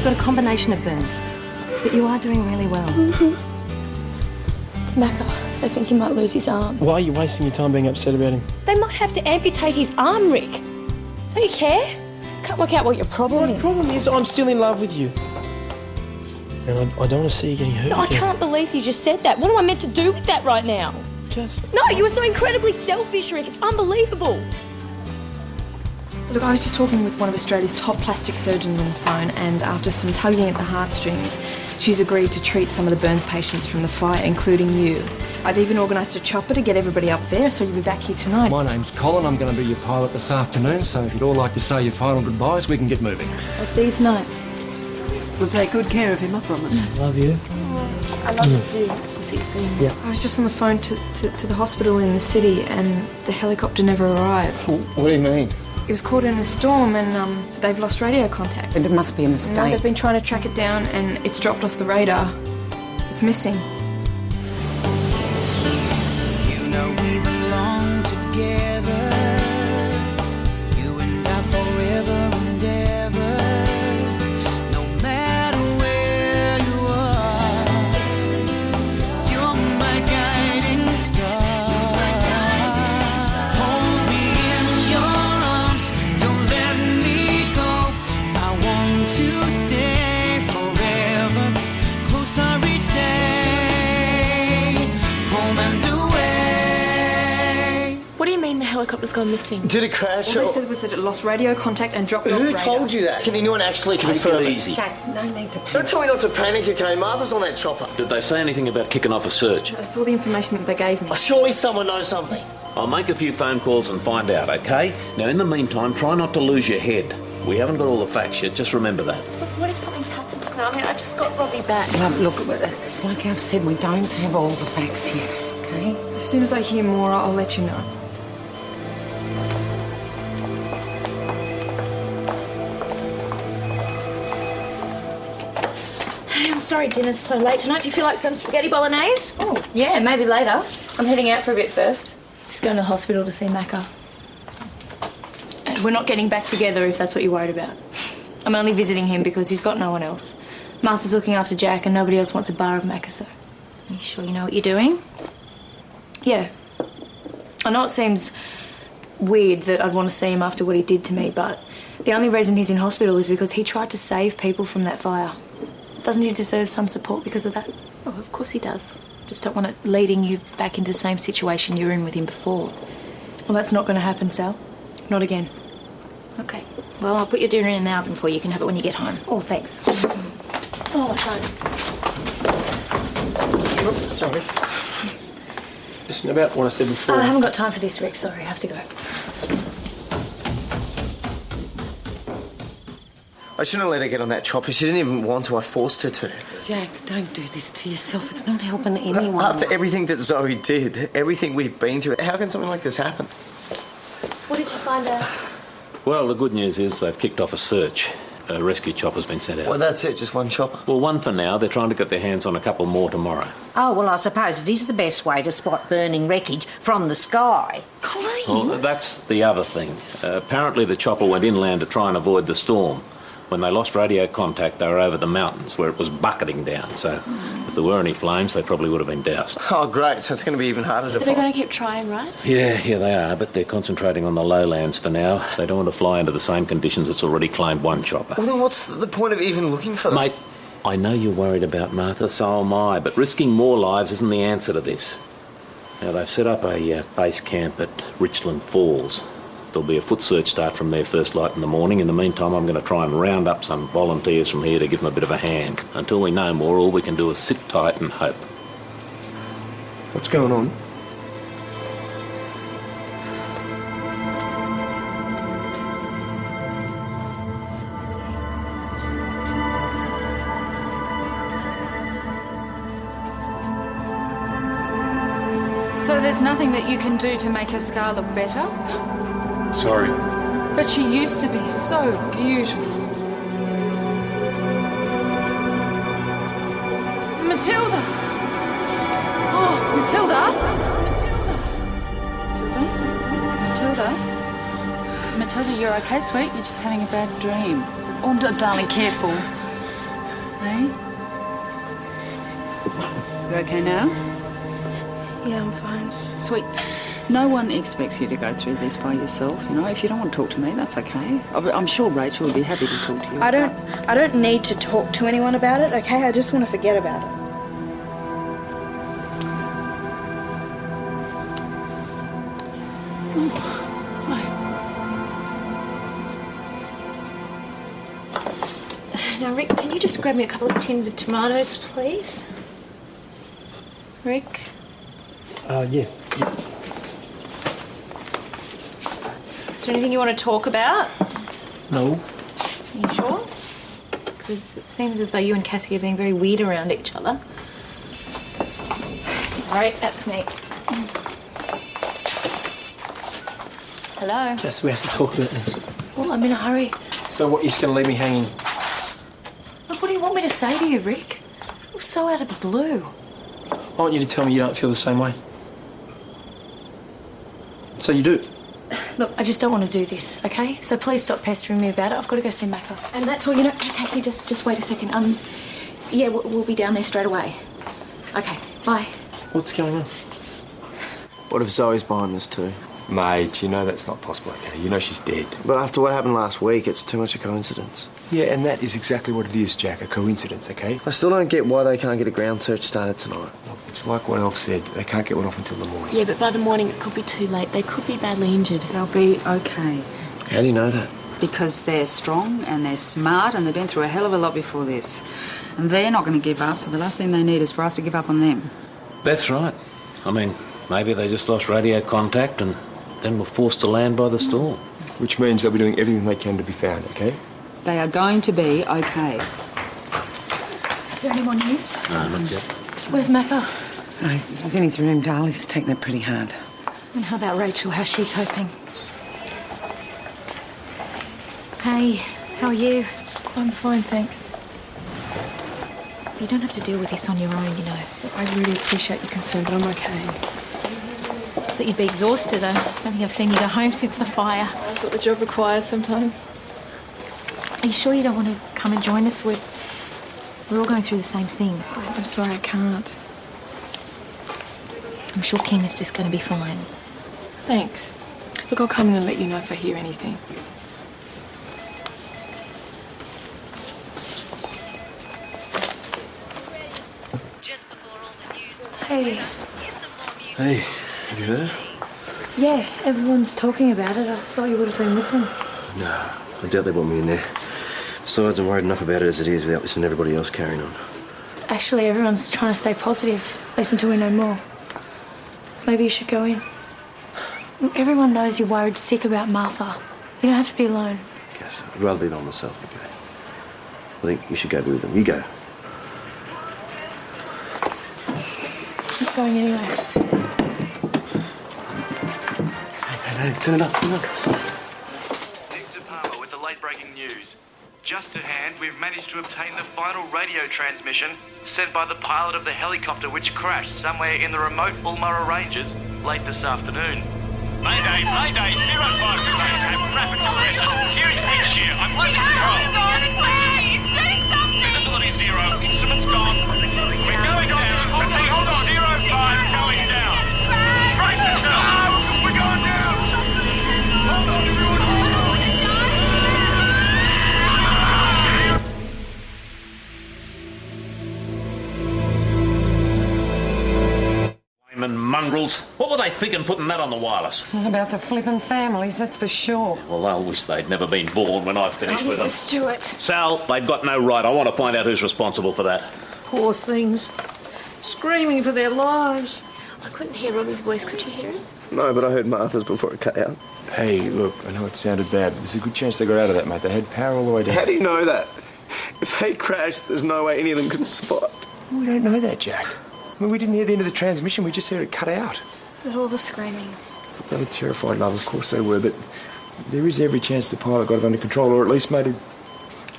got a combination of burns, but you are doing really well. It's Macca. They think he might lose his arm. Why are you wasting your time being upset about him? They might have to amputate his arm, Rick. Don't you care? Can't work out what your problem is. The problem is I'm still in love with you. And I don't want to see you getting hurt No, I again. can't believe you just said that. What am I meant to do with that right now? Jess. No, you were so incredibly selfish, Rick. It's unbelievable. Look, I was just talking with one of Australia's top plastic surgeons on the phone, and after some tugging at the heartstrings, she's agreed to treat some of the burns patients from the fire, including you. I've even organised a chopper to get everybody up there, so you'll be back here tonight. My name's Colin. I'm going to be your pilot this afternoon, so if you'd all like to say your final goodbyes, we can get moving. I'll see you tonight. We'll take good care of him, I promise. Love you. I love you too. I'll see you soon. Yeah. I was just on the phone to the hospital in the city, and the helicopter never arrived. What do you mean? It was caught in a storm, and they've lost radio contact. And it must be a mistake. No, they've been trying to track it down, and it's dropped off the radar. It's missing. You know we belong together. You and I forever and ever. No matter where you are, you're my guiding star. Hold me in your arms, don't let me go. I want to stay forever. Closer each day, home and away. What do you mean the helicopter's gone missing? Did it crash? All they said was that it lost radio contact and dropped off Who radar. told you that? Can anyone actually confirm it? easy. Jack, no need to Don't panic. tell me not to panic, okay? Martha's on that chopper. Did they say anything about kicking off a search? That's all the information that they gave me. Oh, surely someone knows something. I'll make a few phone calls and find out, okay? Now, in the meantime, try not to lose your head. We haven't got all the facts yet, just remember that. Look, what if something's happened to me? I mean, I just got Robbie back. Look, like I've said, we don't have all the facts yet, okay? As soon as I hear more, I'll let you know. Hey, I'm sorry dinner's so late tonight. Do you feel like some spaghetti bolognese? Oh, yeah, maybe later. I'm heading out for a bit first. Just going to the hospital to see Macca. And we're not getting back together if that's what you're worried about. I'm only visiting him because he's got no one else. Martha's looking after Jack and nobody else wants a bar of Macca, so... Are you sure you know what you're doing? Yeah. I know it seems weird that I'd want to see him after what he did to me, but the only reason he's in hospital is because he tried to save people from that fire. Doesn't he deserve some support because of that? Oh, of course he does. Just don't want it leading you back into the same situation you were in with him before. Well, that's not going to happen, Sal. Not again. Okay. Well, I'll put your dinner in the oven for you. You can have it when you get home. Oh, thanks. Oh, my phone. Sorry. Listen, about what I said before. I haven't got time for this, Rick. Sorry, I have to go. I shouldn't have let her get on that chopper. She didn't even want to. I forced her to. Jack, don't do this to yourself. It's not helping anyone. After everything that Zoe did, everything we've been through, how can something like this happen? What did you find out? Well, the good news is they've kicked off a search. A rescue chopper's been sent out. Well, that's it, just one chopper. Well, one for now. They're trying to get their hands on a couple more tomorrow. Oh, well, I suppose it is the best way to spot burning wreckage from the sky. Well, that's the other thing. Apparently the chopper went inland to try and avoid the storm. When they lost radio contact, they were over the mountains where it was bucketing down. So if there were any flames, they probably would have been doused. Oh, great. So it's going to be even harder to But they're find. going to keep trying, right? Yeah, they are, but they're concentrating on the lowlands for now. They don't want to fly into the same conditions that's already claimed one chopper. Well, then what's the point of even looking for them? Mate, I know you're worried about Martha, so am I, but risking more lives isn't the answer to this. Now, they've set up a base camp at Richland Falls. There'll be a foot search start from there first light in the morning. In the meantime, I'm going to try and round up some volunteers from here to give them a bit of a hand. Until we know more, all we can do is sit tight and hope. What's going on? So there's nothing that you can do to make her scar look better? Sorry. But she used to be so beautiful. Matilda! Oh, Matilda! Matilda! Matilda? Matilda, you're okay, sweet? You're just having a bad dream. Oh, darling, careful. Hey? You okay now? Yeah, I'm fine. Sweet. No one expects you to go through this by yourself, you know. If you don't want to talk to me, that's okay. I'm sure Rachel will be happy to talk to you. I don't need to talk to anyone about it, okay? I just want to forget about it. Now, Rick, can you just grab me a couple of tins of tomatoes, please? Rick? Yeah. Is there anything you want to talk about? No. Are you sure? Because it seems as though you and Cassie are being very weird around each other. Sorry, that's me. Hello? Jess, we have to talk about this. Well, I'm in a hurry. So what, you're just going to leave me hanging? Look, what do you want me to say to you, Rick? It was so out of the blue. I want you to tell me you don't feel the same way. So you do? Look, I just don't want to do this, okay? So please stop pestering me about it. I've got to go see Macca. And that's all, you know. Cassie, just wait a second. Yeah, we'll be down there straight away. Okay, bye. What's going on? What if Zoe's behind this too? Mate, you know that's not possible, okay? You know she's dead. But after what happened last week, it's too much a coincidence. Yeah, and that is exactly what it is, Jack, a coincidence, okay? I still don't get why they can't get a ground search started tonight. Look, it's like what Elf said. They can't get one off until the morning. Yeah, but by the morning it could be too late. They could be badly injured. They'll be okay. How do you know that? Because they're strong and they're smart and they've been through a hell of a lot before this. And they're not going to give up, so the last thing they need is for us to give up on them. That's right. I mean, maybe they just lost radio contact and then were forced to land by the storm. Which means they'll be doing everything they can to be found, okay? They are going to be okay. Is there any more news? No, not yet. Where's Macca? No, he's in his room, Darl. He's taking it pretty hard. And how about Rachel? How's she coping? Hey, how are you? I'm fine, thanks. You don't have to deal with this on your own, you know. I really appreciate your concern, but I'm okay. That you'd be exhausted. I don't think I've seen you go home since the fire. That's what the job requires sometimes. Are you sure you don't want to come and join us? We're all going through the same thing. I'm sorry, I can't. I'm sure Kim is just going to be fine. Thanks. Look, I'll come in and let you know if I hear anything. Hey. Hey, have you heard? Yeah, everyone's talking about it. I thought you would have been with them. No, I doubt they want me in there. Besides, I'm worried enough about it as it is without listening to everybody else carrying on. Actually, everyone's trying to stay positive, at least until we know more. Maybe you should go in. Look, everyone knows you're worried sick about Martha. You don't have to be alone. Guess I'd rather be by myself, okay? I think you should go be with them. You go. Keep going anyway. Hey, turn it up, turn it up. Victor Palmer with the late-breaking news. Just to hand, we've managed to obtain the final radio transmission sent by the pilot of the helicopter which crashed somewhere in the remote Ulmarra Ranges late this afternoon. Mayday, Mayday, 05 delays have rapid progression. Huge wind shear, I'm losing control. Visibility 0, instruments gone. We're going down. Hold on. 05 going down. Brace yourself. We're going down. Hold on, everyone, hold on. Mongrels. What were they thinking putting that on the wireless? Not about the flippin' families, that's for sure. Well, they'll wish they'd never been born when I finished with them. Mr. Stewart. Sal, they've got no right. I want to find out who's responsible for that. Poor things. Screaming for their lives. I couldn't hear Robbie's voice. Could you hear it? No, but I heard Martha's before it cut out. Hey, look, I know it sounded bad, but there's a good chance they got out of that, mate. They had power all the way down. How do you know that? If they crashed, there's no way any of them could have survived. We don't know that, Jack. I mean, we didn't hear the end of the transmission. We just heard it cut out. But all the screaming. They were terrified, love. Of course they were, but there is every chance the pilot got it under control, or at least made a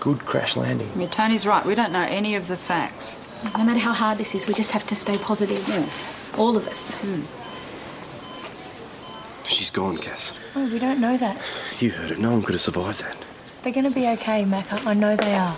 good crash landing. I mean, Tony's right. We don't know any of the facts. No matter how hard this is, we just have to stay positive. Yeah. All of us. She's gone, Cass. Oh, we don't know that. You heard it. No one could have survived that. They're going to be okay, Macca. I know they are.